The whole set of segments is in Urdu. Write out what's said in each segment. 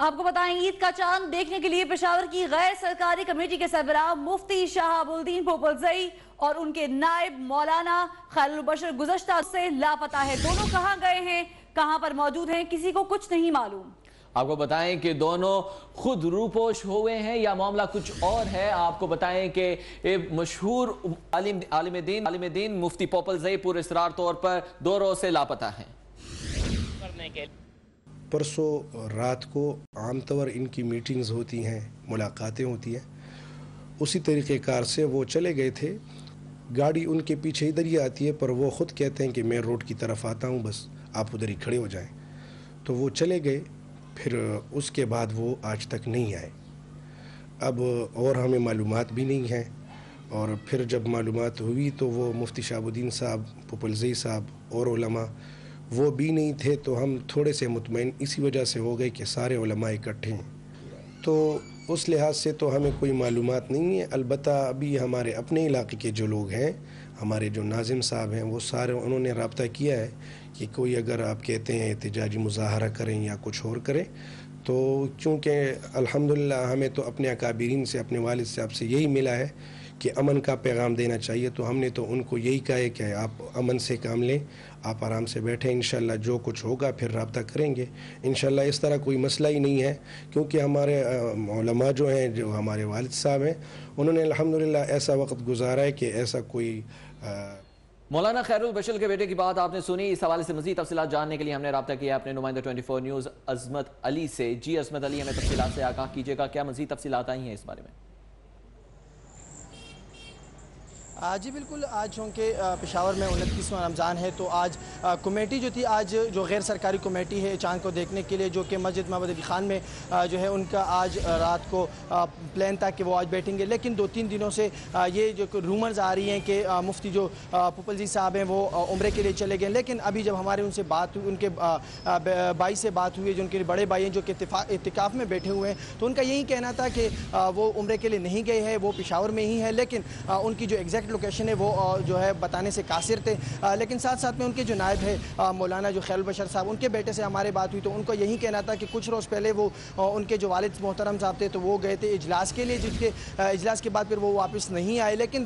آپ کو بتائیں عید کا چاند دیکھنے کے لیے پشاور کی غیر سرکاری کمیٹی کے سربراہ مفتی شہاب الدین پوپلزئی اور ان کے نائب مولانا خیر البشر گزشتہ سے لاپتہ ہے۔ دونوں کہاں گئے ہیں، کہاں پر موجود ہیں، کسی کو کچھ نہیں معلوم۔ آپ کو بتائیں کہ دونوں خود روپوش ہوئے ہیں یا معاملہ کچھ اور ہے۔ آپ کو بتائیں کہ مشہور عالم دین مفتی پوپلزئی پر اسرار طور پر 2 روز سے لاپتہ ہیں۔ پرسوں رات کو عام طور ان کی میٹنگز ہوتی ہیں، ملاقاتیں ہوتی ہیں، اسی طریقہ کار سے وہ چلے گئے تھے۔ گاڑی ان کے پیچھے ادھر ہی آتی ہے، پر وہ خود کہتے ہیں کہ میں روڈ کی طرف آتا ہوں، بس آپ ادھر ہی کھڑے ہو جائیں۔ تو وہ چلے گئے، پھر اس کے بعد وہ آج تک نہیں آئے۔ اب اور ہمیں معلومات بھی نہیں ہیں، اور پھر جب معلومات ہوئی تو وہ مفتی شہاب الدین صاحب، پوپلزئی صاحب اور علماء وہ بھی نہیں تھے، تو ہم تھوڑے سے مطمئن اسی وجہ سے ہو گئے کہ سارے علماء اکٹھے ہیں۔ تو اس لحاظ سے تو ہمیں کوئی معلومات نہیں ہے۔ البتہ ابھی ہمارے اپنے علاقے کے جو لوگ ہیں، ہمارے جو ناظم صاحب ہیں، وہ سارے انہوں نے رابطہ کیا ہے کہ کوئی اگر آپ کہتے ہیں احتجاجی مظاہرہ کریں یا کچھ اور کریں، تو چونکہ الحمدللہ ہمیں تو اپنے اکابرین سے، اپنے والد صاحب سے یہی ملا ہے کہ امن کا پیغام دینا چاہیے، تو ہم نے تو ان کو یہی کہا ہے کہ آپ امن سے کام لیں، آپ آرام سے بیٹھیں، انشاءاللہ جو کچھ ہوگا پھر رابطہ کریں گے۔ انشاءاللہ اس طرح کوئی مسئلہ ہی نہیں ہے، کیونکہ ہمارے علماء جو ہیں، جو ہمارے والد صاحب ہیں، انہوں نے الحمدللہ ایسا وقت گزارا ہے کہ ایسا کوئی مولانا خیر البشر کے بیٹے کی بات آپ نے سنی۔ اس حوالے سے مزید تفصیلات جاننے کے لیے ہم نے رابطہ کیا اپنے نمائندہ 24 نیوز عظمت علی سے۔ جی عظمت علی، ہمیں تفصیلات سے آگاہ کیجیے گا، کیا مزید تفصیلات آئی ہیں اس بارے میں؟ جی بالکل، آج چونکہ پشاور میں 29واں رمضان ہے، تو آج کمیٹی جو تھی، آج جو غیر سرکاری کمیٹی ہے چاند کو دیکھنے کے لیے، جو کہ مسجد محمد علی خان میں جو ہے ان کا آج رات کو پلان تھا کہ وہ آج بیٹھیں گے، لیکن 2-3 دنوں سے یہ جو رومرز آ رہی ہیں کہ مفتی جو پوپلزئی صاحب ہیں وہ عمرے کے لیے چلے گئے، لیکن ابھی جب ہمارے ان سے بات ہوئی، ان کے بھائی سے بات ہوئی ہے، جو ان کے بڑے بھائی ہیں جو کہ اعتکاف میں بیٹھے ہوئے ہیں، تو ان کا یہی کہنا تھا کہ وہ عمرے کے لیے نہیں گئے ہیں، وہ پشاور میں ہی ہے، لیکن ان کی جو ایگزیکٹ لوکیشن ہے وہ جو ہے بتانے سے قاصر تھے۔ لیکن ساتھ ساتھ میں ان کے جو نائب ہے مولانا جو خیر البشر صاحب، ان کے بیٹے سے ہمارے بات ہوئی، تو ان کو یہی کہنا تھا کہ کچھ روز پہلے وہ ان کے جو والد محترم صاحب تھے تو وہ گئے تھے اجلاس کے لیے، جس کے اجلاس کے بعد پھر وہ واپس نہیں آئے، لیکن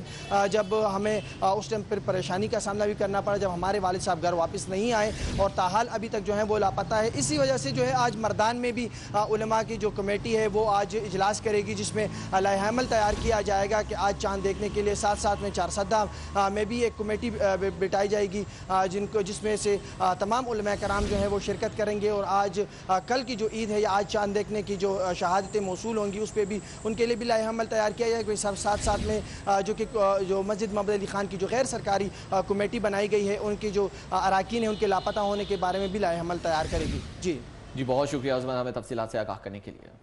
جب ہمیں اس ٹائم پھر پریشانی کا سامنا بھی کرنا پڑا جب ہمارے والد صاحب گھر واپس نہیں آئے، اور تاحال ابھی تک جو ہے وہ لاپتہ ہے۔ اسی وجہ سے جو ہے آج مردان میں بھی علماء کی جو کمیٹی ہے وہ آج اجلاس کرے گی، جس میں لائحہ عمل تیار کیا جائے گا کہ آج چاند دیکھنے کے لیے ساتھ میں چارسدہ میں بھی ایک کمیٹی بٹائی جائے گی، جس میں سے تمام علماء کرام جو ہیں وہ شرکت کریں گے، اور آج کل کی جو عید ہے یا آج چاند دیکھنے کی جو شہادتیں موصول ہوں گی اس پہ بھی ان کے لیے بھی لائحہ عمل تیار کیا جائے گا۔ ساتھ میں جو مسجد محمد علی خان کی جو غیر سرکاری کمیٹی بنائی گئی ہے، ان کی جو اراکین ہیں ان کے لاپتہ ہونے کے بارے میں بھی لائحہ عمل تیار کرے گی۔ جی بہت شکریہ عظمت، ہمیں تفصیلات سے آگاہ کرنے کے لیے۔